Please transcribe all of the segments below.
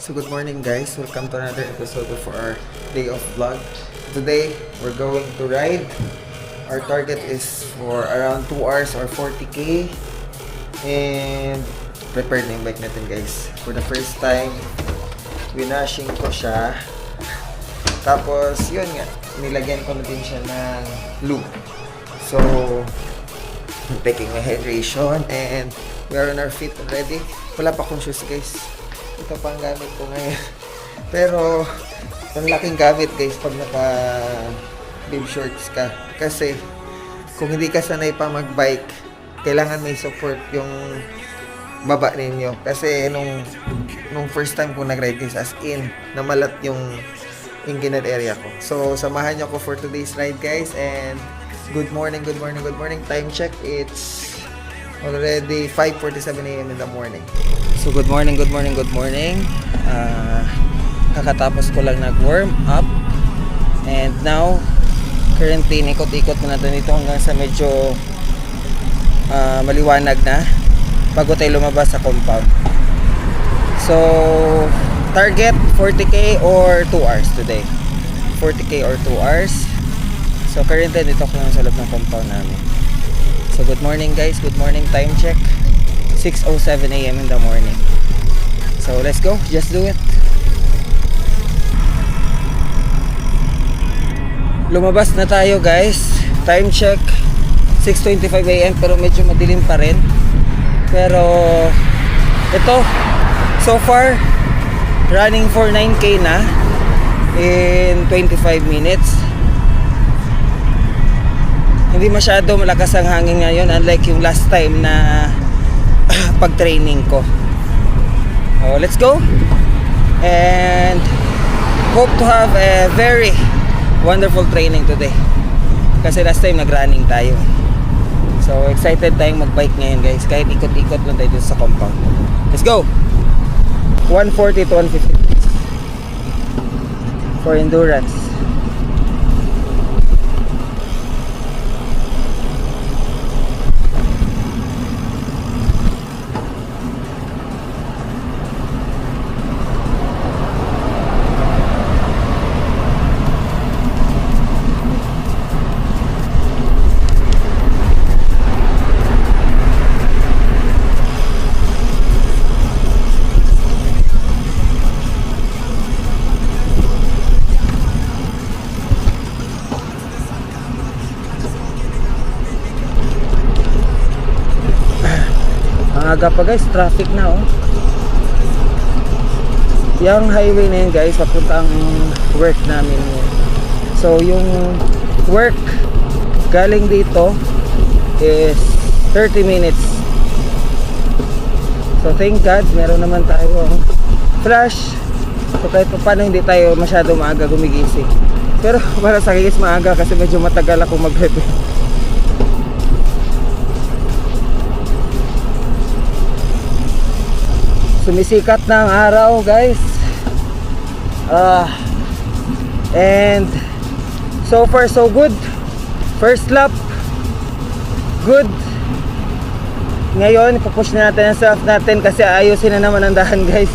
So good morning guys, welcome to another episode of our day of vlog. Today, we're going to ride. Our target is for around 2 hours or 40k. And prepared na yung bike natin guys. For the first time, winashing ko siya. Tapos yun nga, nilagyan ko na din siya ng lube. So, I'm taking my hydration and we are on our feet already. Wala pa akong shoes guys. Ito pa ang gamit ko ngayon. Pero, ang laking gamit guys pag naka bib shorts ka. Kasi, kung hindi ka sanay pa mag-bike, kailangan may support yung baba ninyo. Kasi, nung first time ko nag-ride guys, as in, namalat yung inginal area ko. So, samahan nyo ako for today's ride guys. And, good morning. Time check, it's already 5:47 a.m. in the morning. So good morning. Kakatapos ko lang nag-warm up. And now, currently, ikot-ikot na natin dito hanggang sa medyo maliwanag na bago tayo lumabas sa compound. So, target 40k or 2 hours today. 40k or 2 hours. So, currently, dito ko lang sa loob ng compound namin. So, good morning guys. Good morning. Time check. 6:07 a.m. in the morning. So, let's go. Just do it. Lumabas na tayo guys. Time check. 6:25 a.m. pero medyo madilim pa rin. Pero, ito. So far, running for 9k na in 25 minutes. Hindi masyado malakas ang hangin ngayon, unlike yung last time na pag-training ko. Oh, let's go and hope to have a very wonderful training today kasi last time nag-running tayo. So excited tayong mag-bike ngayon guys, kahit ikot-ikot lang tayo sa compound. Let's go. 140 to 150 for endurance. Aga pa guys, traffic na oh. Yung highway na yun guys, papunta ang work namin yun. So yung work galing dito is 30 minutes. So thank God, meron naman tayo flash. So kahit pa paano hindi tayo masyado maaga gumigising. Pero para sa akin guys, maaga kasi medyo matagal ako mag-prepare. Sumisikat na ang araw guys. And so far so good. First lap good. Ngayon ipupush na natin ang self natin kasi ayusin na naman ang dahan guys.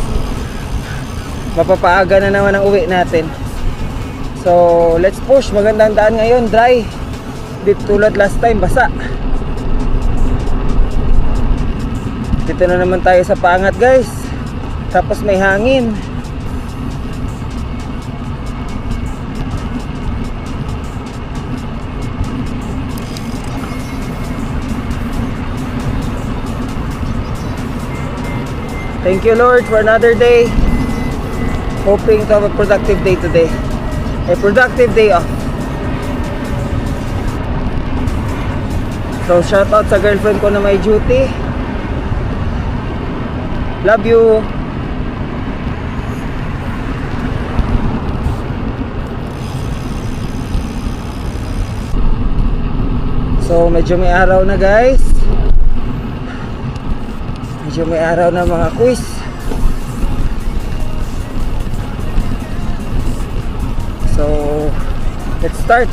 Mapapaaga na naman ang uwi natin. So let's push. Magandang daan ngayon, dry. Di tulad last time, basa. Dito na naman tayo sa paangat guys. Tapos may hangin. Thank you Lord for another day. Hoping to have a productive day today. A productive day off. So shout out sa girlfriend ko na may duty. Love you. So medyo may araw na guys. Medyo may araw na mga quiz. So let's start.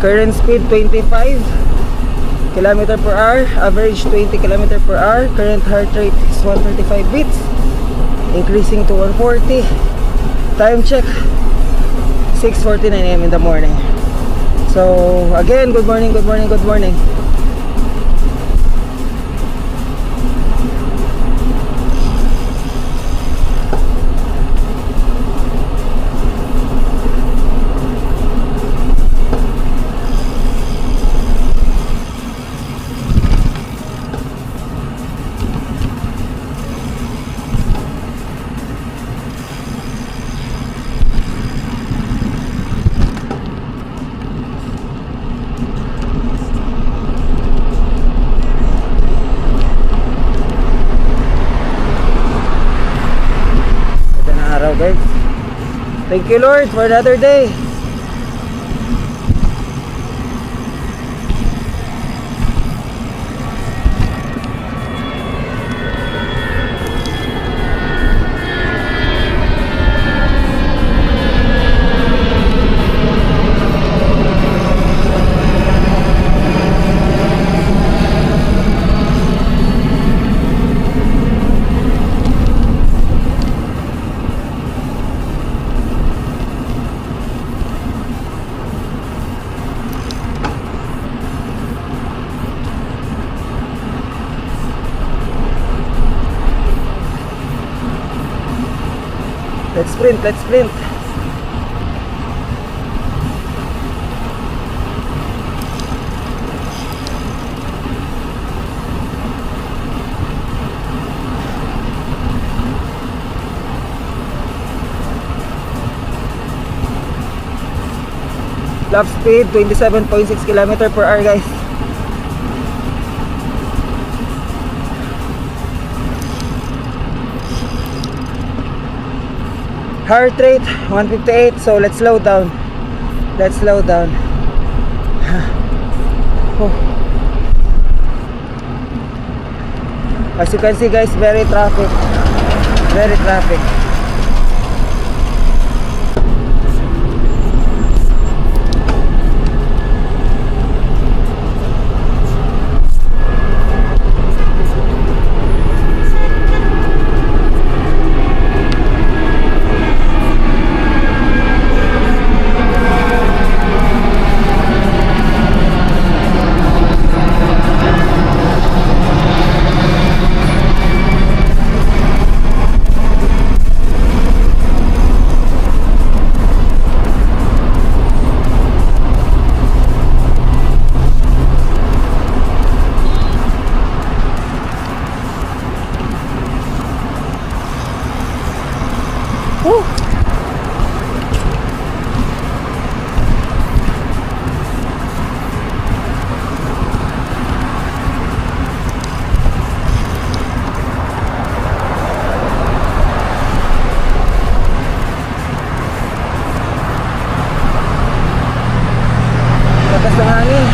Current speed 25 kilometer per hour, average 20 kilometer per hour. Current heart rate is 135 beats, increasing to 140. Time check 6:49 a.m. in the morning. So again, good morning, good morning, good morning. Guys, thank you Lord for another day. Let's sprint, let's sprint. Lap speed 27.6 kilometer per hour guys. Heart rate 158, so let's slow down. Let's slow down. Oh. As you can see guys, very traffic. Very traffic. Lakas ng hangin.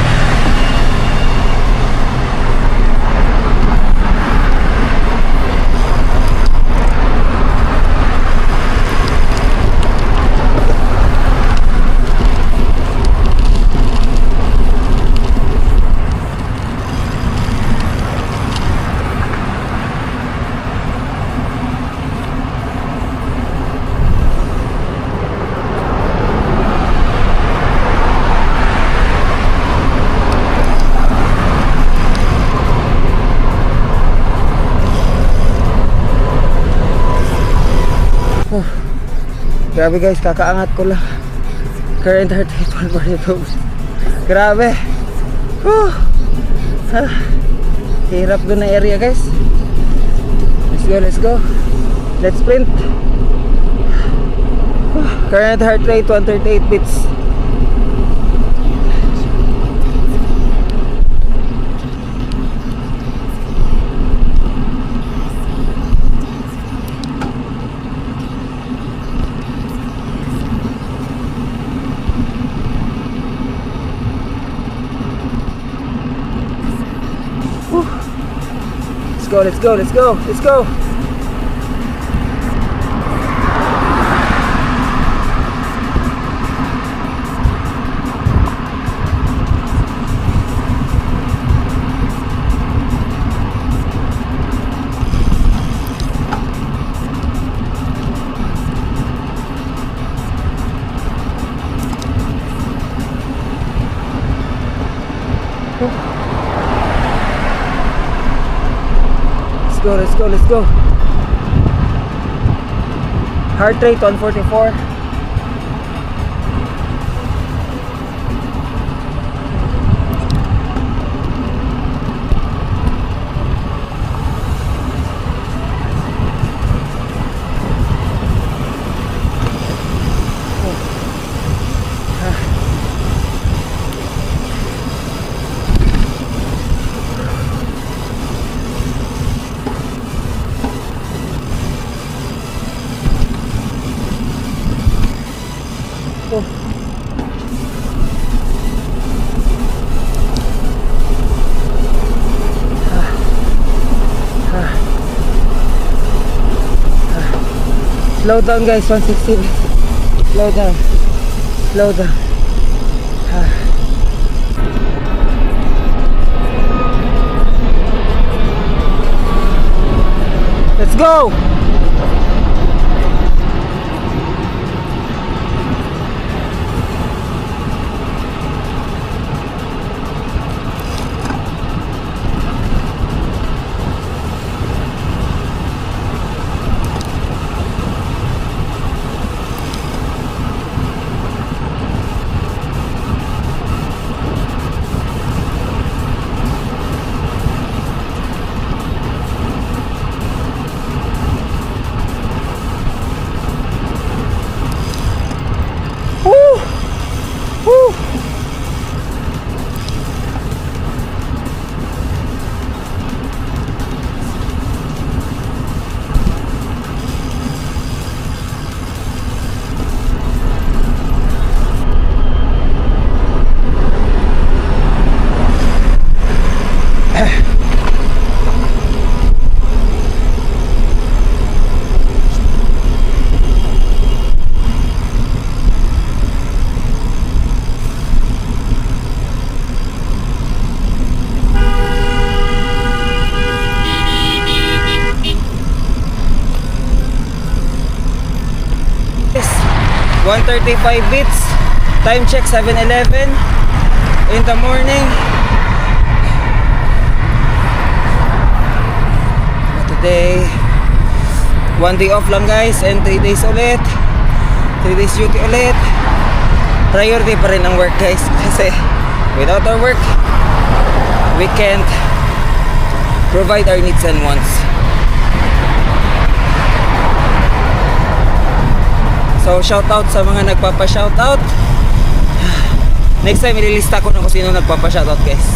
Grabe guys, kakaangat ko lang. Current heart rate 142. Grabe. Hirap doon na area guys. Let's go, let's go. Let's sprint. Current heart rate 138 beats. Let's go, let's go, let's go, let's go. Let's go, let's go, let's go. Heart rate 144. Slow down guys, 160. Slow down. Slow down. Let's go! Yes, 135 beats. Time check 7:11 in the morning. Today, 1 day off lang guys, and 3 days ulit. 3 days duty ulit. Priority pa rin ang work guys, kasi without our work, we can't provide our needs and wants. So shout out sa mga nagpapa-shout out. Next time ililista ko na kung sino nagpapa-shout out guys.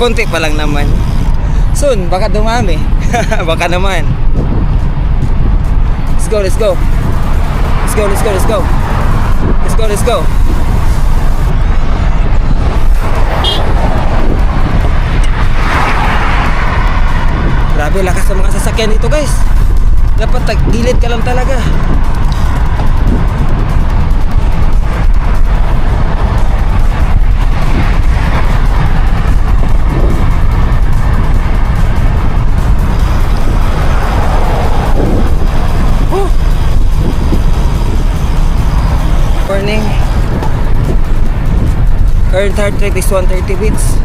Konti pa lang naman. Soon baka dumami. Baka naman. Let's go, let's go. Let's go, let's go, let's go. Let's go, let's go. Grabe lakas ng mga sasakyan dito guys. Dapat gilid ka lang talaga. Morning. Current heart rate is 130 beats.